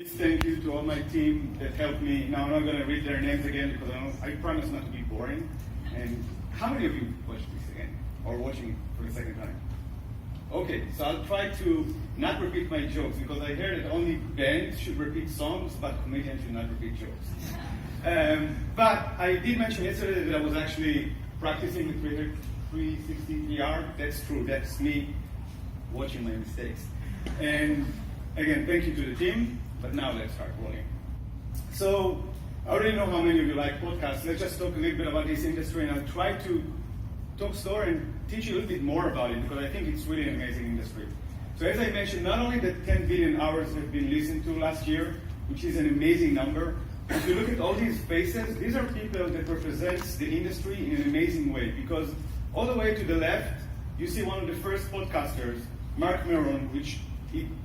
Thank you to all my team that helped me. Now I'm not going to read their names again because I promise not to be boring. And how many of you watched this again or watching for the second time? Okay, so I'll try to not repeat my jokes because I heard that only bands should repeat songs, but comedians should not repeat jokes. But I did mention yesterday that I was actually practicing the 360 PR. That's true. That's me watching my mistakes. And again, thank you to the team. But now let's start rolling. So I already know how many of you like podcasts. Let's just talk a little bit about this industry, and I'll try to talk slower and teach you a little bit more about it because I think it's really an amazing industry. So as I mentioned, not only that 10 billion hours have been listened to last year, which is an amazing number, but if you look at all these faces, these are people that represents the industry in an amazing way because all the way to the left, you see one of the first podcasters, Mark Maron, which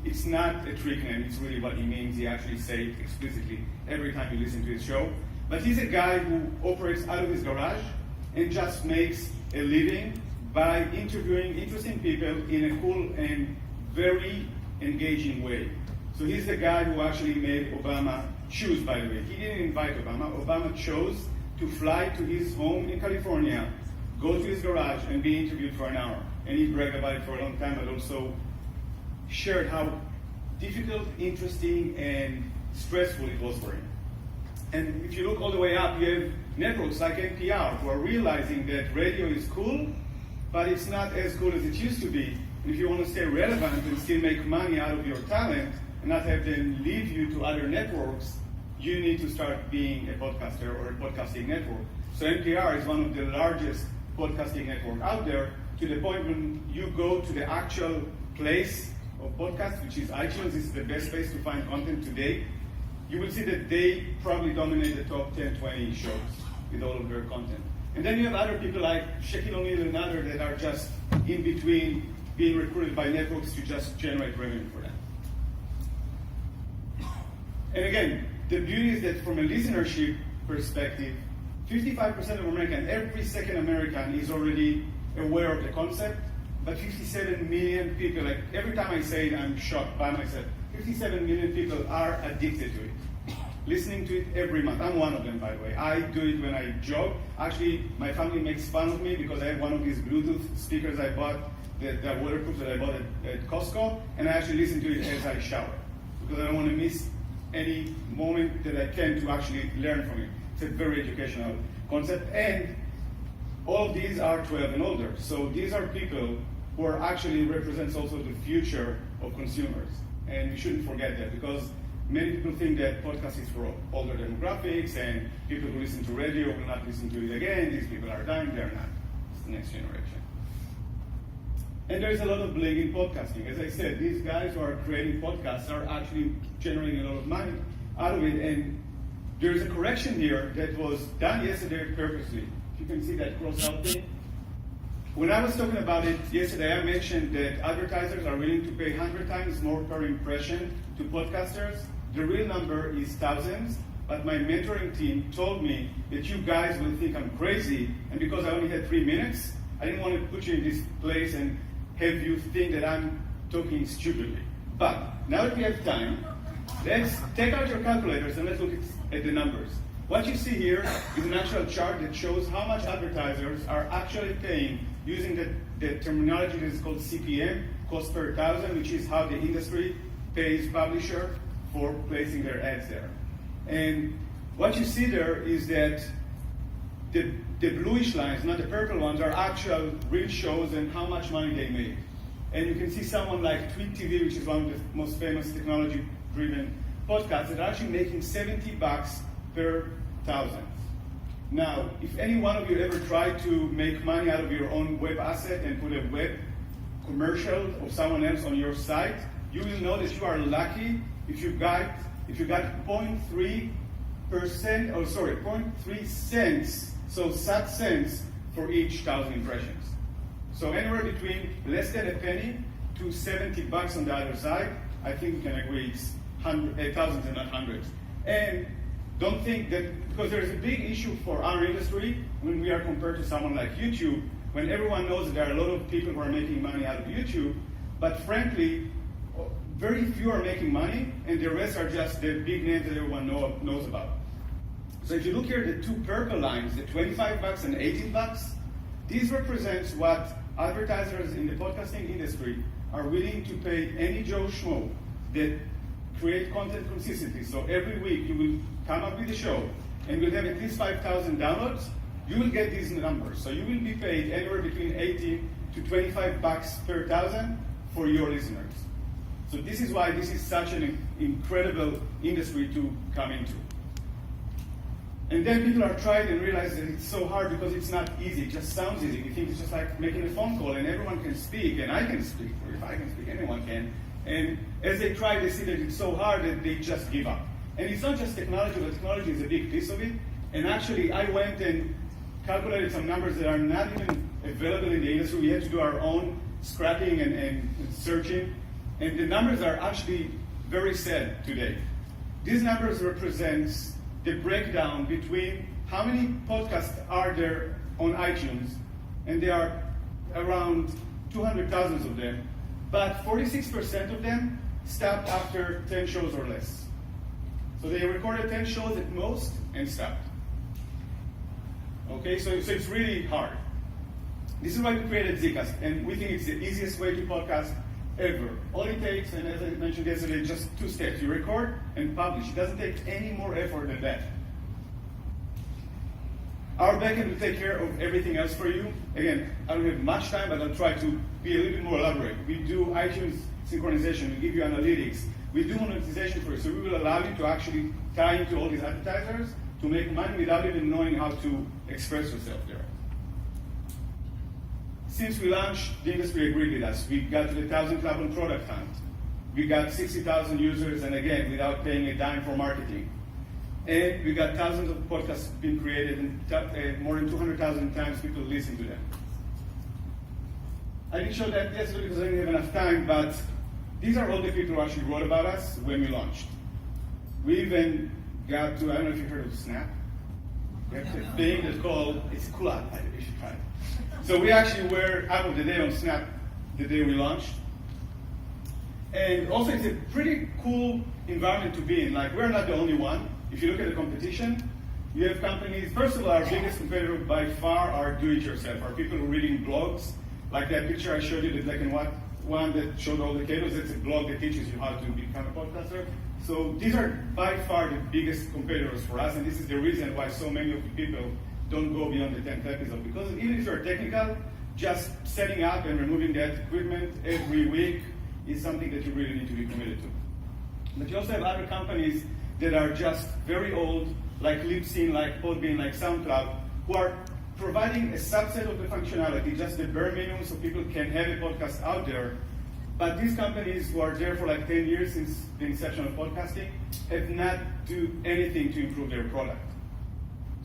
it's not a trick name, it's really what he means. He actually says it explicitly every time you listen to his show. But he's a guy who operates out of his garage and just makes a living by interviewing interesting people in a cool and very engaging way. So he's the guy who actually made Obama choose, by the way. He didn't invite Obama. Obama chose to fly to his home in California, go to his garage, and be interviewed for an hour. And he bragged about it for a long time, but also shared how difficult, interesting, and stressful it was for him. And if you look all the way up, you have networks like NPR who are realizing that radio is cool, but it's not as cool as it used to be. And if you want to stay relevant and still make money out of your talent and not have them leave you to other networks, you need to start being a podcaster or a podcasting network. So NPR is one of the largest podcasting networks out there, to the point when you go to the actual place of podcasts, which is iTunes. This is the best place to find content today. You will see that they probably dominate the top 10, 20 shows with all of their content. And then you have other people like Shaquille O'Neal and others that are just in between being recruited by networks to just generate revenue for them. And again, the beauty is that from a listenership perspective, 55% of Americans, every second American is already aware of the concept. But 57 million people, like every time I say it, I'm shocked by myself. 57 million people are addicted to it, listening to it every month. I'm one of them, by the way. I do it when I jog. Actually, my family makes fun of me because I have one of these Bluetooth speakers I bought, that waterproof that I bought at Costco, and I actually listen to it as I shower because I don't want to miss any moment that I can to actually learn from it. It's a very educational concept, and all of these are 12 and older. So these are people who are actually represents also the future of consumers. And we shouldn't forget that because many people think that podcast is for older demographics and people who listen to radio will not listen to it again. These people are dying, they're not. It's the next generation. And there's a lot of bling in podcasting. As I said, these guys who are creating podcasts are actually generating a lot of money out of it. And there's a correction here that was done yesterday purposely. You can see that cross out thing. When I was talking about it yesterday, I mentioned that advertisers are willing to pay 100 times more per impression to podcasters. The real number is thousands, but my mentoring team told me that you guys will think I'm crazy, and because I only had 3 minutes, I didn't want to put you in this place and have you think that I'm talking stupidly. But now that we have time, let's take out your calculators and let's look at the numbers. What you see here is an actual chart that shows how much advertisers are actually paying using the terminology that is called CPM, cost per thousand, which is how the industry pays publisher for placing their ads there. And what you see there is that the bluish lines, not the purple ones, are actual real shows and how much money they made. And you can see someone like Tweet TV, which is one of the most famous technology-driven podcasts, that are actually making $70 per thousand. Now, if any one of you ever tried to make money out of your own web asset and put a web commercial of someone else on your site, you will know that you are lucky if you got 0.3 cents, so sat cents for each 1,000 impressions. So anywhere between less than a penny to $70 on the other side, I think we can agree it's thousands and not hundreds. And don't think that, because there's a big issue for our industry when we are compared to someone like YouTube, when everyone knows that there are a lot of people who are making money out of YouTube, but frankly, very few are making money, and the rest are just the big names that everyone knows about. So if you look here, the two purple lines, the $25 and $18, these represents what advertisers in the podcasting industry are willing to pay any Joe Schmo that create content consistently. So every week you will come up with a show and will have at least 5,000 downloads. You will get these numbers. So you will be paid anywhere between 18 to $25 per thousand for your listeners. So this is why this is such an incredible industry to come into. And then people are trying and realize that it's so hard because it's not easy. It just sounds easy. You think it's just like making a phone call and everyone can speak and I can speak. Or if I can speak, anyone can. And as they try, they see that it's so hard that they just give up. And it's not just technology, but technology is a big piece of it. And actually, I went and calculated some numbers that are not even available in the industry. We had to do our own scrapping and searching. And the numbers are actually very sad today. These numbers represent the breakdown between how many podcasts are there on iTunes, and there are around 200,000 of them, but 46% of them stopped after 10 shows or less. So they recorded 10 shows at most and stopped. Okay, so it's really hard. This is why we created Zcast, and we think it's the easiest way to podcast ever. All it takes, and as I mentioned yesterday, just 2 steps. You record and publish. It doesn't take any more effort than that. Our backend will take care of everything else for you. Again, I don't have much time, but I'll try to be a little bit more elaborate. We do iTunes synchronization. We give you analytics. We do monetization for you. So we will allow you to actually tie into all these advertisers to make money without even knowing how to express yourself there. Since we launched, the industry agreed with us. We got to the 1,000 Club on Product Hunt. We got 60,000 users, and again, without paying a dime for marketing. And we got thousands of podcasts being created, and more than 200,000 times people listen to them. I didn't show that yesterday because I didn't have enough time, but these are all the people who actually wrote about us when we launched. We even got to, I don't know if you heard of Snap. We have a thing that's called, it's a cool app, you should try it. So we actually were app of the day on Snap the day we launched. And also it's a pretty cool environment to be in. Like, we're not the only one. If you look at the competition, you have companies, first of all, our biggest competitor by far are do-it-yourself, are people who are reading blogs. Like that picture I showed you, the black and white one that showed all the cables, it's a blog that teaches you how to become a podcaster. So these are by far the biggest competitors for us, and this is the reason why so many of the people don't go beyond the 10th episode. Because even if you're technical, just setting up and removing that equipment every week is something that you really need to be committed to. But you also have other companies that are just very old, like Libsyn, like Podbean, like SoundCloud, who are providing a subset of the functionality, just the bare minimum so people can have a podcast out there. But these companies who are there for like 10 years since the inception of podcasting have not do anything to improve their product.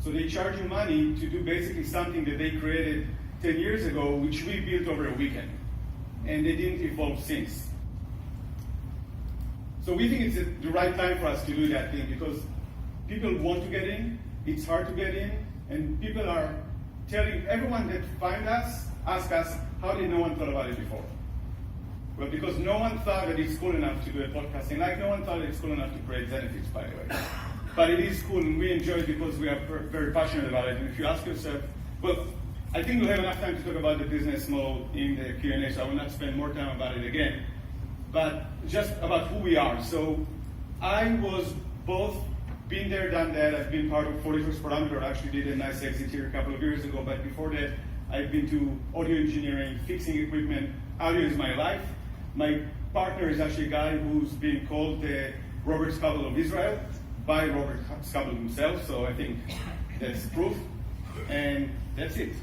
So they charge you money to do basically something that they created 10 years ago, which we built over a weekend. And they didn't evolve since. So we think it's the right time for us to do that thing because people want to get in, it's hard to get in, and people are telling everyone that find us, ask us, how did no one thought about it before? Well, because no one thought that it's cool enough to do a podcasting, like no one thought it's cool enough to create benefits, by the way. But it is cool, and we enjoy it because we are very passionate about it. And if you ask yourself, well, I think we'll have enough time to talk about the business model in the Q&A, so I will not spend more time about it again. But just about who we are. So I was both been there, done that. I've been part of 41st Parameter. I actually did a nice exit here a couple of years ago. But before that, I've been to audio engineering, fixing equipment. Audio is my life. My partner is actually a guy who's been called the Robert Scoble of Israel by Robert Scoble himself. So I think that's proof. And that's it.